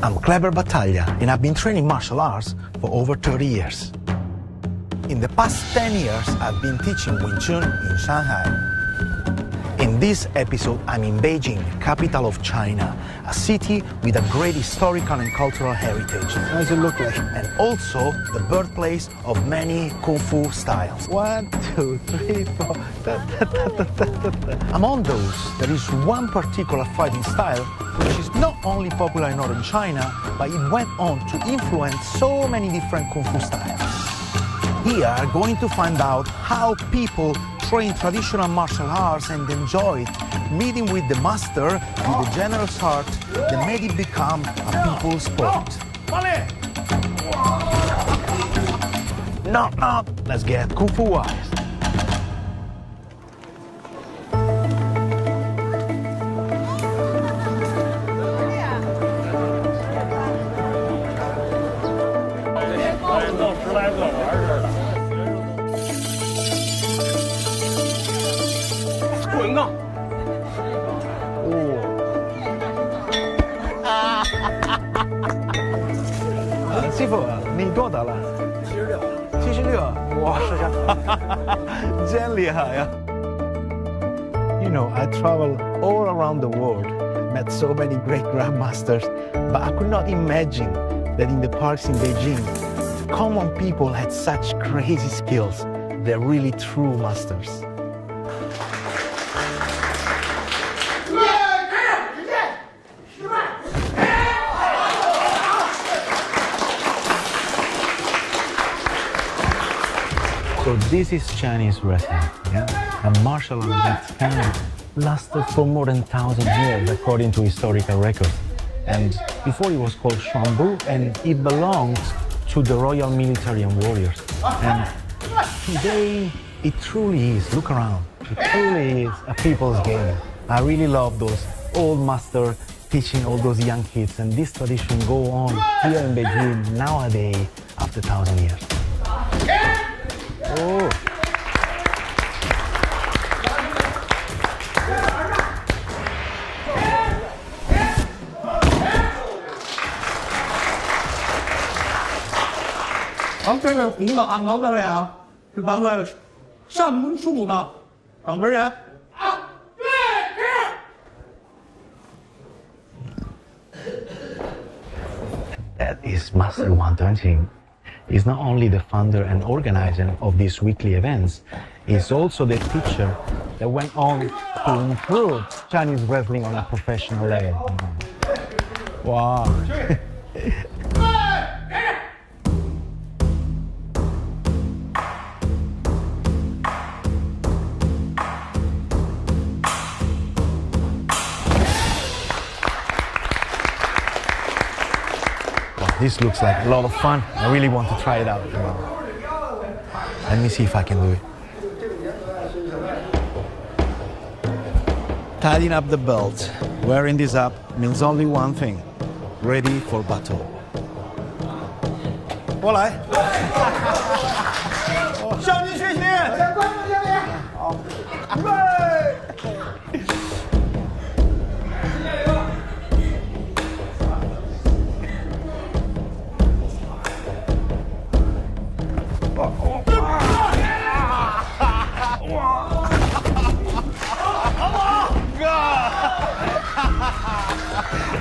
I'm Kleber Battaglia, and I've been training martial arts for over 30 years. In the past 10 years, I've been teaching Wing Chun in Shanghai. In this episode, I'm in Beijing, capital of China, a city with a great historical and cultural heritage. How does it look like? And also the birthplace of many Kung Fu styles. 1, 2, 3, 4. Among those, there is one particular fighting style which is not only popular in northern China, but it went on to influence so many different Kung Fu styles. We are going to find out how people train traditional martial arts and enjoy it, meeting with the master with a generous heart that made it become a people's sport. Knock, knock. Let's get Kung Fu wise. Oh. 师傅，你多大了？76。76，哇，真厉害呀！ You know, I travel all around the world, met so many great grandmasters, but I could not imagine that in the parks in Beijing, common people had such crazy skills. They're really true masters. So this is Chinese wrestling, yeah? A martial art that's kind of lasted for more than 1,000 years, according to historical records. And before it was called Shuangbu, and it belonged to the royal military and warriors. And today, it truly is, look around, it truly is a people's game. I really love those old masters teaching all those young kids, and this tradition go on here in Beijing nowadays after 1,000 years. Oh. That is Master Wang Dongqing. He's not only the founder and organizer of these weekly events, he's also the teacher that went on to improve Chinese wrestling on a professional level. Wow. This looks like a lot of fun. I really want to try it out. Let me see if I can do it. Tidying up the belt, wearing this up means only one thing: ready for battle. 过来，向你学习。好，预备。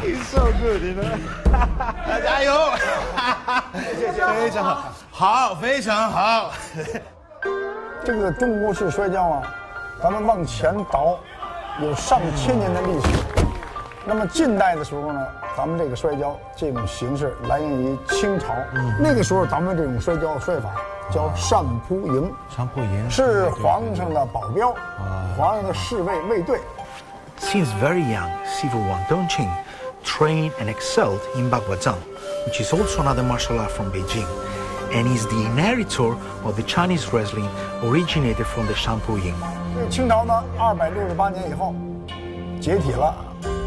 He's so good, you know. 加油！非常好，好，非常好。这个中国式摔跤啊，咱们往前倒，有上千年的历史。那么近代的时候呢，咱们这个摔跤这种形式来源于清朝。那个时候咱们这种摔跤摔法叫上扑营，上扑营是皇上的保镖，皇上的侍卫卫队。Since very young, Sifu Wang Dongqing trained and excelled in Baghuazhang, which is also another martial art from Beijing, and is the inheritor of the Chinese wrestling originated from the Shanpu Ying. 清朝呢，268年以后解体了，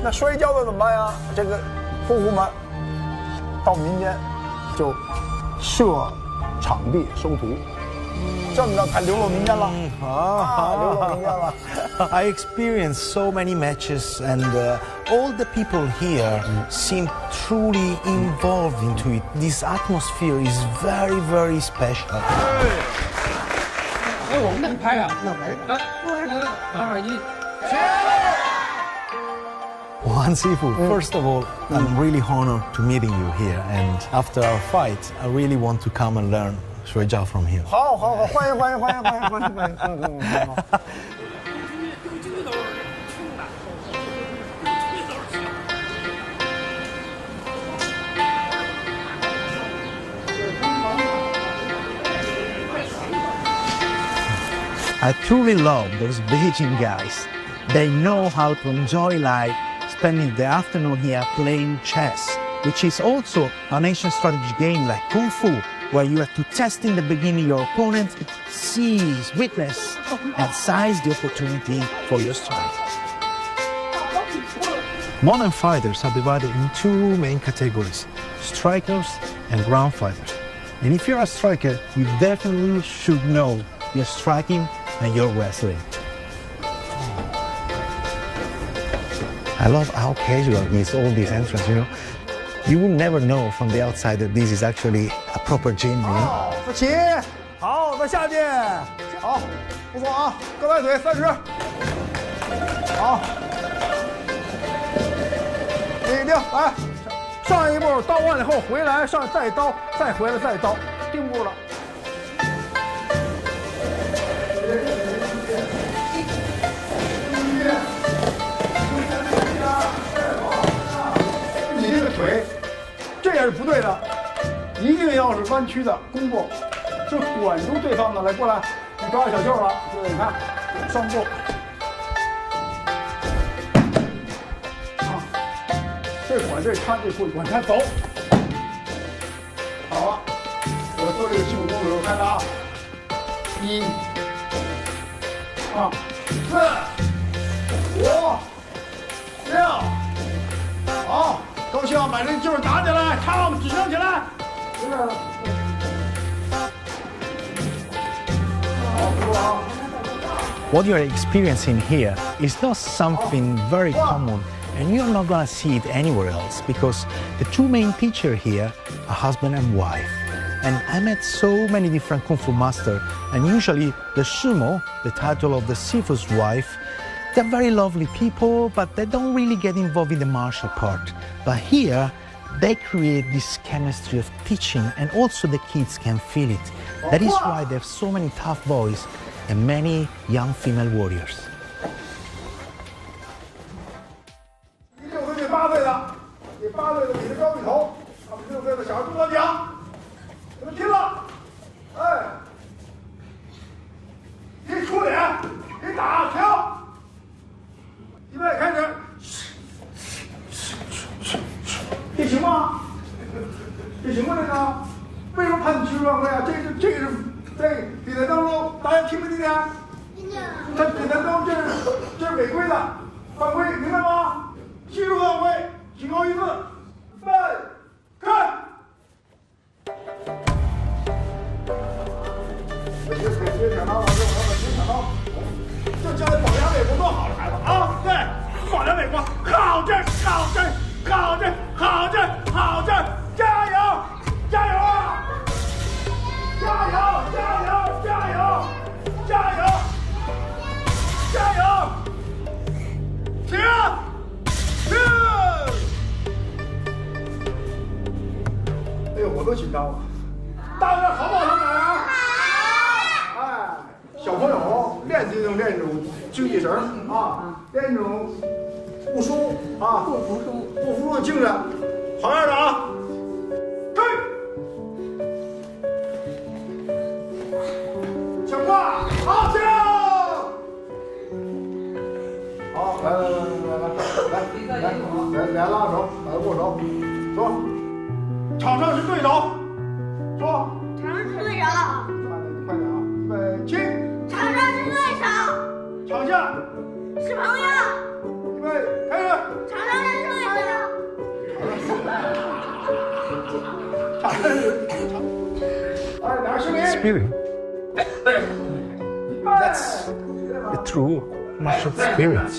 那摔跤的怎么办呀？这个夫妇们到民间就设场地收徒，这么着才流露民间了。流露民间了。I experienced so many matches, and all the people here seem truly involved into it. This atmosphere is very, very special. 哎，我们拍啊，来，2、2、1，起！ Juan Sifu, first of all, I'm really honored to meeting you here, and after our fight, I really want to come and learn Shui Jiao from you. 好，欢迎。I truly love those Beijing guys. They know how to enjoy life, spending the afternoon here playing chess, which is also an ancient strategy game like Kung Fu, where you have to test in the beginning your opponent, seize, witness, and seize the opportunity for your strike. Modern fighters are divided in two main categories, strikers and ground fighters. And if you're a striker, you definitely should know your striking and your wrestling. I love how casual is all this entrance, you know. You will never know from the outside that this is actually a proper gym, you know. 好，再起，好，再下去，好，不错啊，各摆腿30，好，立定，来，上一步刀完了以后回来，上再刀，再回来再刀，定步了。你这个腿，这也是不对的，一定要是弯曲的弓步，就管住对方的。来，过来，你抓小袖了，对，你看，双步。啊，这管这看这会管他走。好了，我做这个基本功的时候，看着啊，1、2、4、5、6。 好，高兴，把这个劲儿打起来，唱，举升起来。What you're experiencing here is not something very common, and you're not gonna see it anywhere else because the two main teachers here are husband and wife. And I met so many different Kung Fu masters, and usually the Sumo, the title of the Sifu's wife, they're very lovely people, but they don't really get involved in the martial part. But here, they create this chemistry of teaching, and also the kids can feel it. That is why they have so many tough boys and many young female warriors. 6岁对8岁的，比8岁的比他高一头，他们6岁的小孩中了奖，给他拼了，哎，一出脸，一打停。 预备，开始。这行吗？这行吗？这个为什么判90万块啊？这是在比赛当中，大家听没听见？听见。在比赛当中，这是违规的，犯规，明白吗？90万规，警告1次，预备，开。别抢刀，往这，别抢刀。 这将来保家卫国多好的孩子啊！对，保家卫国，好劲儿，好劲儿，好劲儿，好劲儿，好劲儿，加油，加油啊！加油，加油，加油，加油，加油！停，停！哎呦，我都紧张了。大家好不好？他们俩？哎。 小朋友练这种精气神啊，练这种不输啊，不服输的精神，好样的啊！对，抢挂，好，停！好，来拉手，来握手，说，场上是对手，说，场上是对手，快点啊，预备起。 场上是对手，场下是朋友。预备，开始。场上是对手，场上是。哎，哪个视频？ Experience. That's the true martial spirit.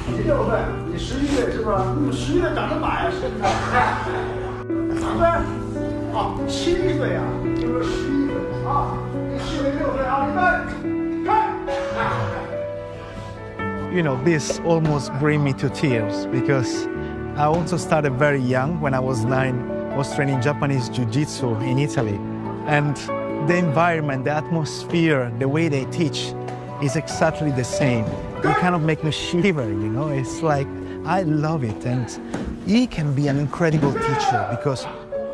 16岁，你11岁是不是？你11岁长得马呀，身材。3岁，啊，7岁啊，就是11岁啊，你7岁6岁啊，预备，开。 You know, this almost bring me to tears because I also started very young. When I was 9, I was training Japanese Jiu-Jitsu in Italy. And the environment, the atmosphere, the way they teach is exactly the same. It kind of make me shiver, you know? It's like, I love it. And he can be an incredible teacher because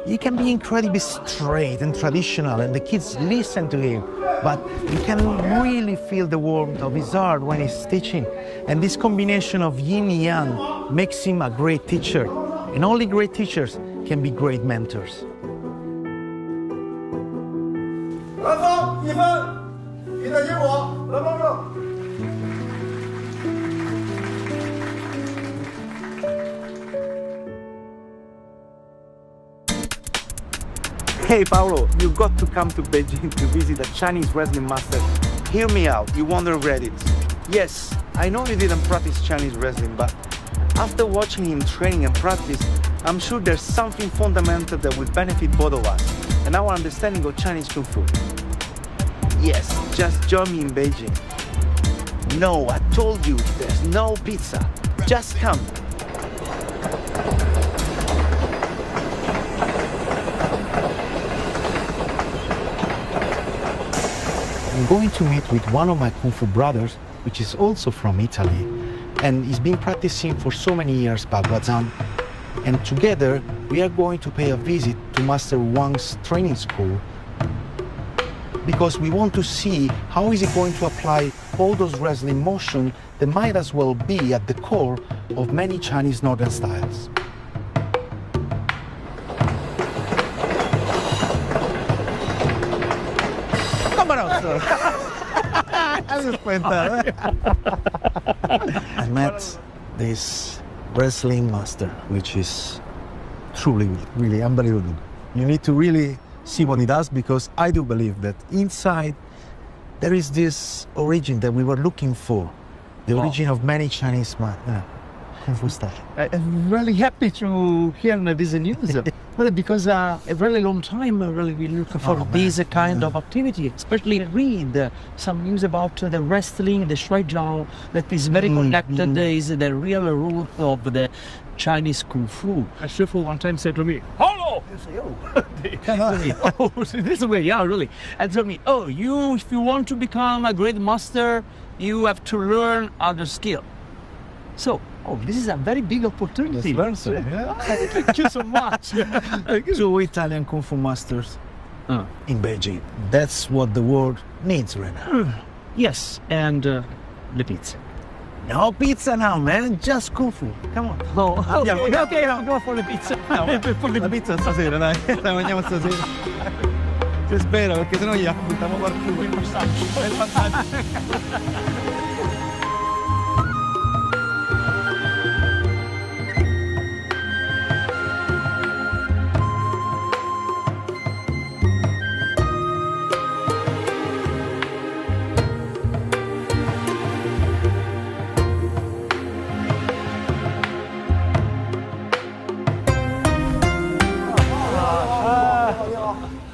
he can be incredibly straight and traditional and the kids listen to him. But you can really feel the warmth of his heart when he's teaching. And this combination of yin and yang makes him a great teacher. And only great teachers can be great mentors. 蓝方1分，比赛结果，蓝方胜。 Hey Paolo, you got to come to Beijing to visit a Chinese wrestling master. Hear me out, you won't regret it. Yes, I know you didn't practice Chinese wrestling, but after watching him training and practice, I'm sure there's something fundamental that will benefit both of us and our understanding of Chinese Kung Fu. Yes, just join me in Beijing. No, I told you, there's no pizza. Just come. I'm going to meet with one of my Kung Fu brothers, which is also from Italy, and he's been practicing for so many years Baguazhang. And together, we are going to pay a visit to Master Wang's training school because we want to see how is he going to apply all those wrestling motions that might as well be at the core of many Chinese northern styles. I met this wrestling master, which is truly, really unbelievable. You need to really see what he does because I do believe that inside there is this origin that we were looking for, the origin of many Chinese Kung Fu style. I'm really happy to hear this news. Well, because a really long time, really we look for this kind of activity, especially read some news about the wrestling, the Shuaijiao, that is very connected, is the real root of the Chinese Kung Fu. A Shifu one time said to me, "Hello!" Oh, this way, yeah, really. And told me, "Oh, if you want to become a great master, you have to learn other skill." So, this is a very big opportunity. Thank you so much. So Italian Kung Fu masters in Beijing. That's what the world needs right now. Yes, and the pizza. No pizza now, man. Just Kung Fu. Come on. Okay, I'll go for the pizza. La pizza stasera, dai. La mangiamo stasera. Ti spero, perché sennò gli buttiamo qualcuno. È il vantaggio.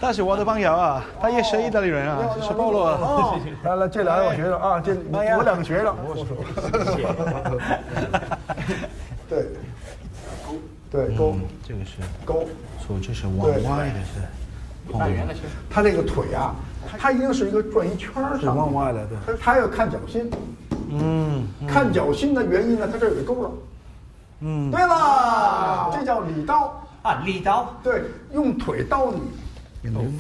他是我的朋友啊，他也是意大利人啊，是保罗啊。来，这俩我学生啊，我2个学生。对，勾，这个是勾，说这是往外的是后面。他这个腿啊，他一定是一个转一圈上，是往外的，对。他要看脚心，看脚心的原因呢，他这儿有个勾了，对了，这叫里刀啊，里刀，对，用腿刀你。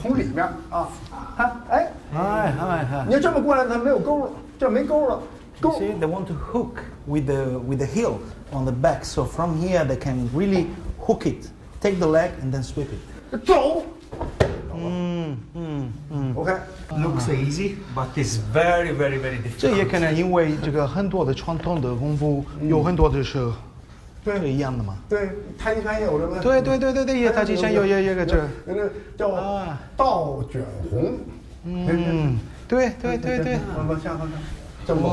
从里面啊，看，你要这么过来，它没有钩了，这没钩了。See, they want to hook with the heel on the back, so from here they can really hook it, take the leg and then sweep it. 走。OK. Looks easy, but it's very, very, very difficult. 这也可能因为这个很多的传统的功夫有很多的是对，一样的吗？对，太极拳也有这个。对，太极拳有个这，有这叫倒卷红。对。往下看，这么多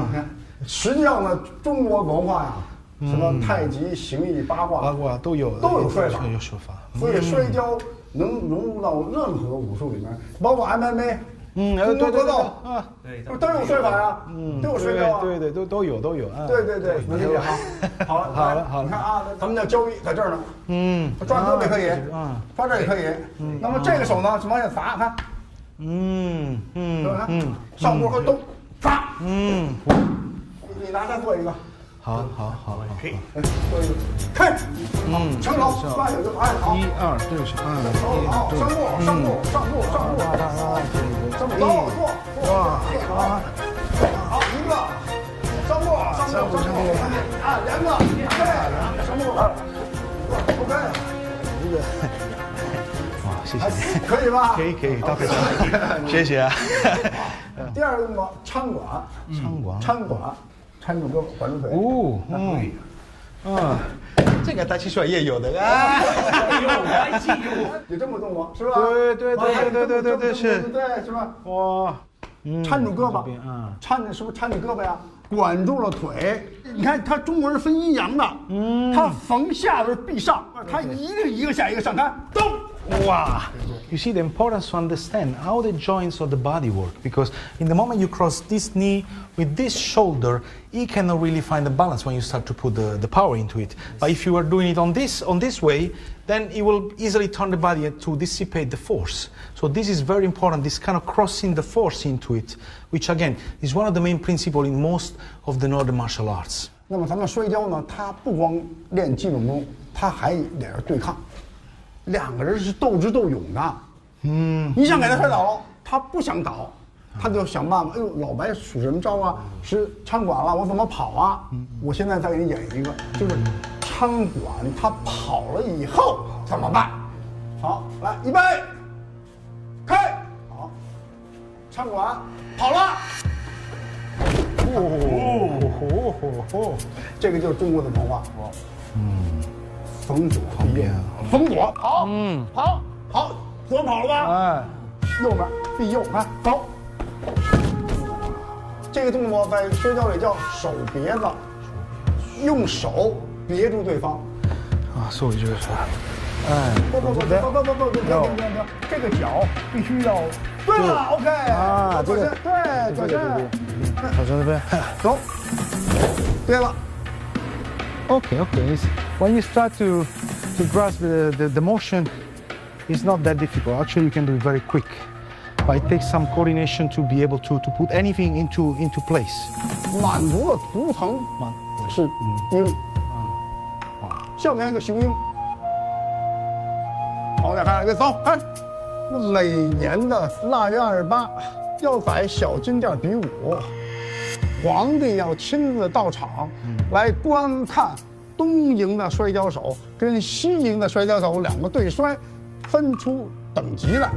你看，实际上呢，中国文化呀，什么太极、形意、八卦都有摔法，有说法。所以摔跤能融入到任何武术里面，包括 MMA。中国格斗啊，都有摔法呀，都有摔跤啊，对，都有啊。对，能理解哈。好了，你看啊，咱们的交易在这儿呢，抓胳膊也可以，抓这儿也可以。那么这个手呢，是往下砸，看，上步和咚，砸，你拿它做一个。好，可以，做一个，开，成手，抓有就哎，好，1、2，对，好，上步，这么走，做，好，一个，上步，啊，2个，对，上步，OK，一个，哇，谢谢，可以吧？可以，大非常，谢谢啊。第二个动作，搀管。搀住胳膊，管住腿。这个太极拳也有的啊，有这么动吗？是吧？对，是，对，是吧？哇，搀住胳膊，搀着是不是搀住胳膊呀？管住了腿。你看他中国人分阴阳的，他逢下边必上，他一定一个下一个上，看，动。Wow! You see the importance to understand how the joints of the body work, because in the moment you cross this knee with this shoulder, it cannot really find the balance when you start to put the power into it. But if you are doing it on this way, then it will easily turn the body to dissipate the force. So this is very important, this kind of crossing the force into it, which again is one of the main principles in most of the Northern martial arts. 那么咱们摔跤呢，它不光练基本功，它还得是对抗。2个人是斗智斗勇的，你想给他摔倒了，他不想倒，他就想办法。哎呦，老白使什么招啊？是搀管了，我怎么跑啊？我现在再给你演一个，就是搀管他跑了以后怎么办？好，来，预备，开，好，搀管跑了，这个就是中国的文化，逢左必右，逢左跑，好，左跑了吧？右边必右，看走。这个动作在摔跤里叫手别子，用手别住对方。啊，所以就是，不，这个脚必须要对了 ，OK， 啊，左身，对，左身，好，这边，走，对了。Okay. When you start to grasp the motion, it's not that difficult. Actually, you can do it very quick. But it takes some coordination to be able to put anything into place. 满足了图腾是鹰，下面一个雄鹰。好，再看，走，看，每年的腊月28要摆小金殿比武。皇帝要亲自到场来观看东营的摔跤手跟西营的摔跤手2个对摔，分出等级来。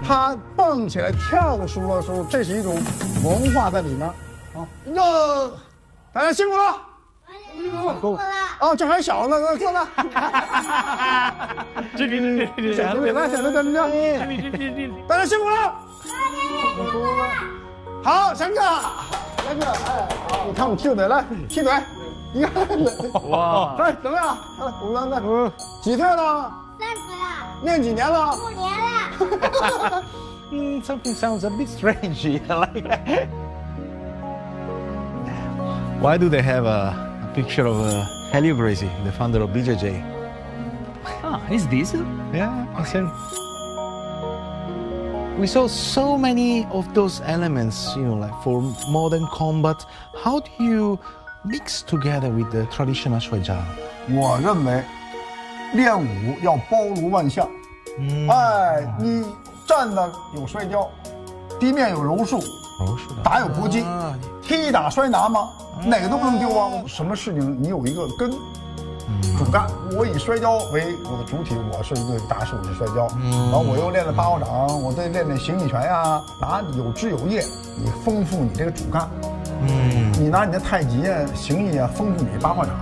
他蹦起来跳的时候，这是一种文化在里面啊。哟，大家辛苦了，辛苦了。哦，这还小呢，坐呢。这来，大家辛苦了。好，3个。哎，你看我踢腿来，踢腿，你看，哇，哎，怎么样？我们来，几岁了？30了。练几年了？5年了。Something sounds a bit strange. Like, why do they have a picture of Helio Gracie, the founder of BJJ? Ah, is this? Yeah, I said. We saw so many of those elements, like for modern combat. How do you mix together with the traditional 摔跤？我认为，练武要包罗万象。哎，你站的有摔跤，地面有柔术，打有搏击，踢打摔拿吗？哪个都不能丢啊！什么事情你有一个根。主干，我以摔跤为我的主体，我是一个大师，我是摔跤，然后我又练了八卦掌，我再练形意拳呀，拿有枝有叶，你丰富你这个主干，你拿你的太极啊、形意啊丰富你八卦掌，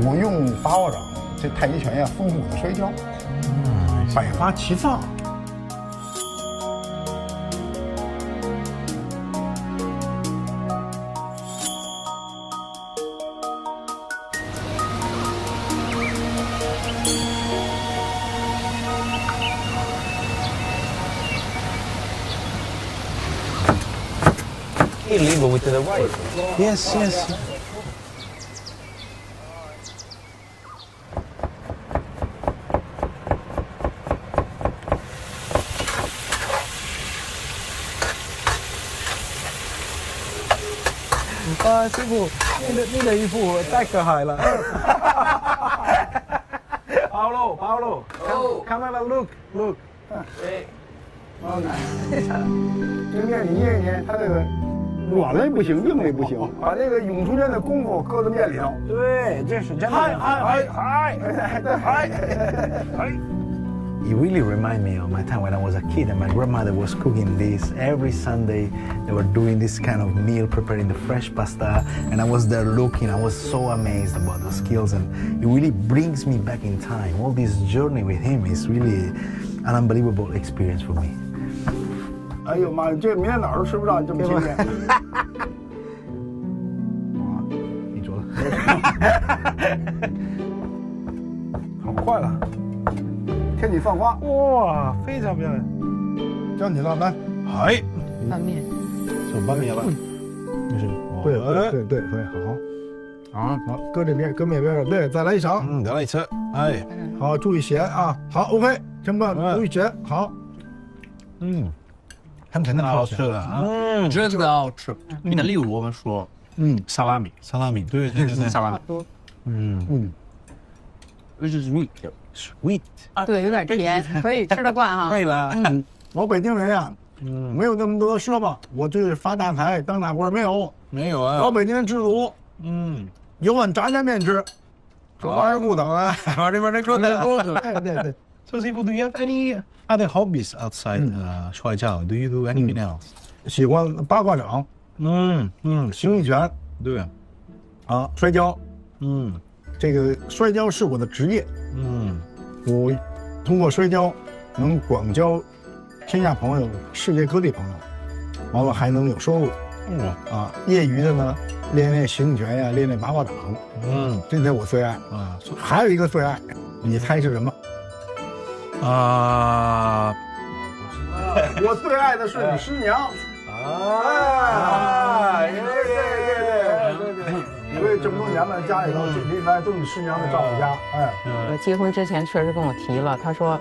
我用八卦掌，这太极拳呀丰富我的摔跤，百花齐放。He leave with the right. Yes, yes. 啊，师傅，你的衣服太可爱了。Paolo, come and look. 这个面你捏一捏，它这个软了不行，硬了不行，把这个咏春拳的功夫搁到面里头。对，这是真的。嗨。 It really reminded me of my time when I was a kid and my grandmother was cooking this every Sunday. They were doing this kind of meal, preparing the fresh pasta, and I was there looking. I was so amazed about the skills, and it really brings me back in time. All this journey with him is really an unbelievable experience for me. 哎呦妈呀，这明天哪儿都吃不着，你这么新鲜。你说了。好快了，天女放花，哇，非常漂亮。教你了，来。嗨，拌面。手拌面了。就是对，好，好，搁这边，搁面边上，对，再来一勺。再来一次。哎，好，注意咸啊。好 ，OK，真棒，注意咸，好。他们肯定好吃的啊。真的好吃。那例如我们说，沙拉米，对，沙拉米，就是 sweet， 对，有点甜，可以吃得惯哈。对了，我北京人呀，没有那么多奢望，我就是发大财当大官没有啊。老北京人知足，有碗炸酱面吃，这玩意儿不等啊。往这边来说的，对。So, Sifu, do you have any other hobbies outside Shuai Jiao? Do you do anything else? 喜欢八卦掌，形意拳，对，啊，摔跤，这个摔跤是我的职业，我通过摔跤能广交天下朋友，世界各地朋友，完了还能有收入，啊，业余的呢练练形意拳呀，练练八卦掌，这才我最爱啊。还有一个最爱，你猜是什么？我最爱的是你师娘。对，因为这么多年了，家里头里外都是你师娘的照顾家。我结婚之前确实跟我提了，他说，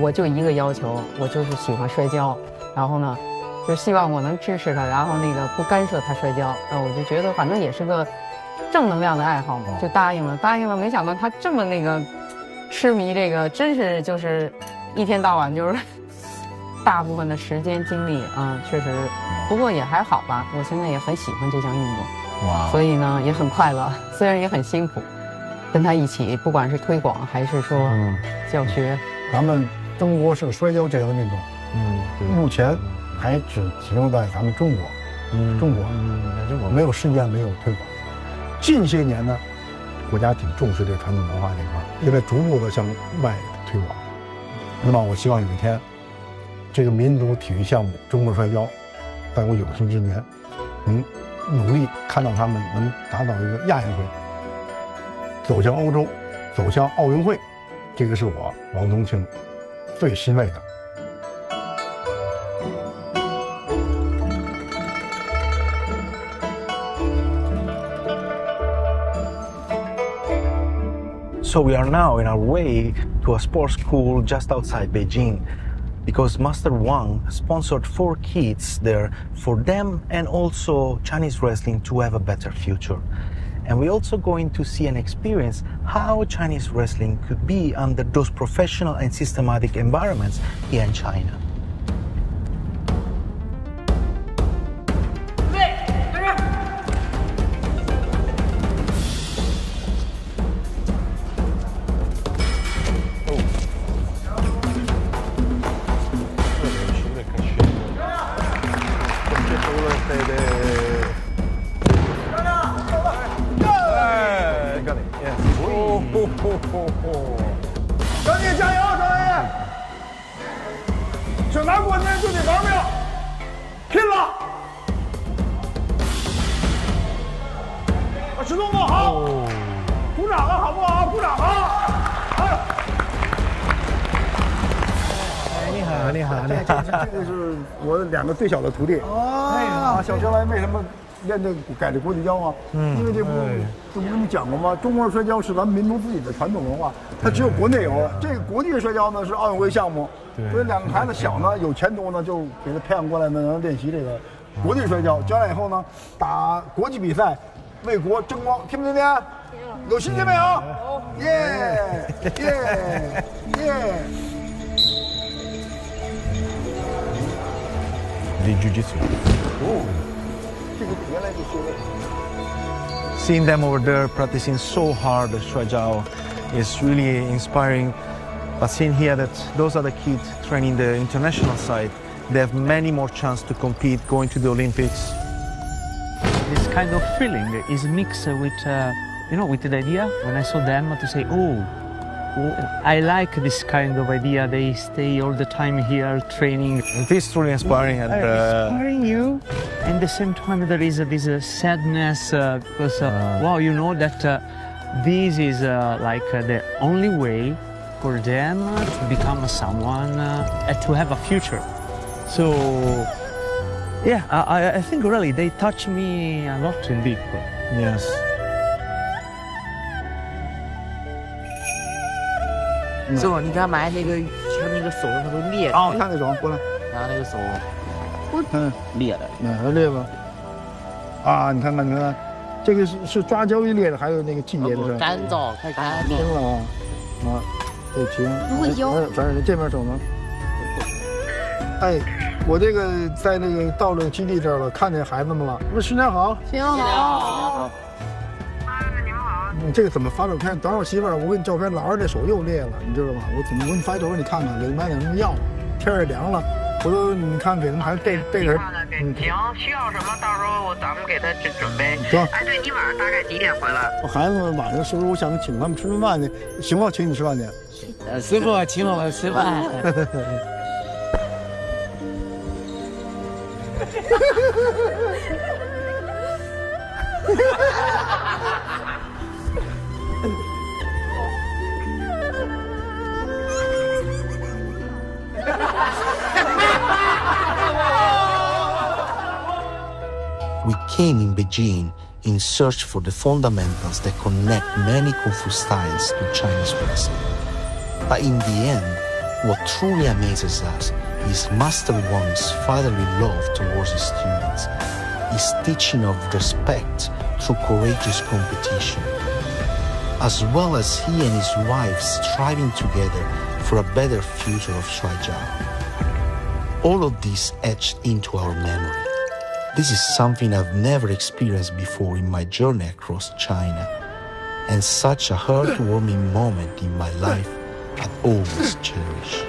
我就一个要求，我就是喜欢摔跤，然后呢，就希望我能支持他，然后那个不干涉他摔跤。我就觉得反正也是个正能量的爱好嘛，就答应了。没想到他这么那个痴迷这个，真是就是一天到晚就是大部分的时间精力确实，不过也还好吧。我现在也很喜欢这项运动，哇，所以呢也很快乐，虽然也很辛苦，跟他一起，不管是推广还是说教学。咱们中国式摔跤这项运动，目前还只停留在咱们中国，中国没有实践，没有推广。近些年呢，国家挺重视这传统文化这块，也在逐步的向外推广。那么我希望有一天，这个民族体育项目中国摔跤，在我有生之年，努力看到他们能达到一个亚运会，走向欧洲，走向奥运会，这个是我王宗庆最欣慰的。So we are now on our way to a sports school just outside Beijing because Master Wang sponsored 4 kids there for them and also Chinese wrestling to have a better future. And we're also going to see and experience how Chinese wrestling could be under those professional and systematic environments here in China. 想拿冠军就得玩命，拼了！石动作好，鼓掌啊，好不好？鼓掌啊！你好，你好，你好。这个是我2个最小的徒弟。哦，小学来为什么练这改这国际跤啊？因为这不跟你讲过吗？中国摔跤是咱们民族自己的传统文化，它只有国内有。这个国际摔跤呢是奥运会项目，所以2个孩子小呢有前途呢，就给他培养过来呢，能练习这个国际摔跤。将来以后呢，打国际比赛，为国争光，听不听见？有信心没有？耶耶耶！ The jiu-jitsu. Seeing them over there practicing so hard at Shuai Jiao is really inspiring. But seeing here that those are the kids training the international side, they have many more chances to compete, going to the Olympics. This kind of feeling is mixed with, with the idea when I saw them to say, oh, I like this kind of idea. They stay all the time here training. It is truly inspiring. And, inspiring you. And at the same time, there is this sadness because, wow, you know that this is like the only way for them to become someone, to have a future. So, yeah, I think really they touch me a lot in deep. Yes. 师傅，你看买那个，像那个手它都裂。哦，看那手，过来。然后那个手，裂的。哪裂吧？啊，你看看，你看，这个是抓胶一裂的，还有那个季节的是。干燥，太干停了啊！啊，对，停。如果有，反正这边手呢？哎，我这个在那个到了基地这儿了，看见孩子们了。不是，新年好。新年好。你这个怎么发照片？等会儿媳妇儿，我给你照片，老二这手又裂了，你知道吧？我怎么给你发照片？你看看，给他买点什么药？天也凉了，回头你看给他们孩子备点。行，需要什么到时候咱们给他准备。行。哎，对你晚上大概几点回来？我孩子们晚上是不是我想请他们吃顿饭去？行吗？请你吃饭去。师傅请我们吃饭。We came in Beijing in search for the fundamentals that connect many Kung Fu styles to Chinese wrestling. But in the end, what truly amazes us is Master Wang's fatherly love towards his students, his teaching of respect through courageous competition, as well as he and his wife striving together for a better future of Shuai Jiao. All of this etched into our memory. This is something I've never experienced before in my journey across China, and such a heartwarming moment in my life I'll always cherish.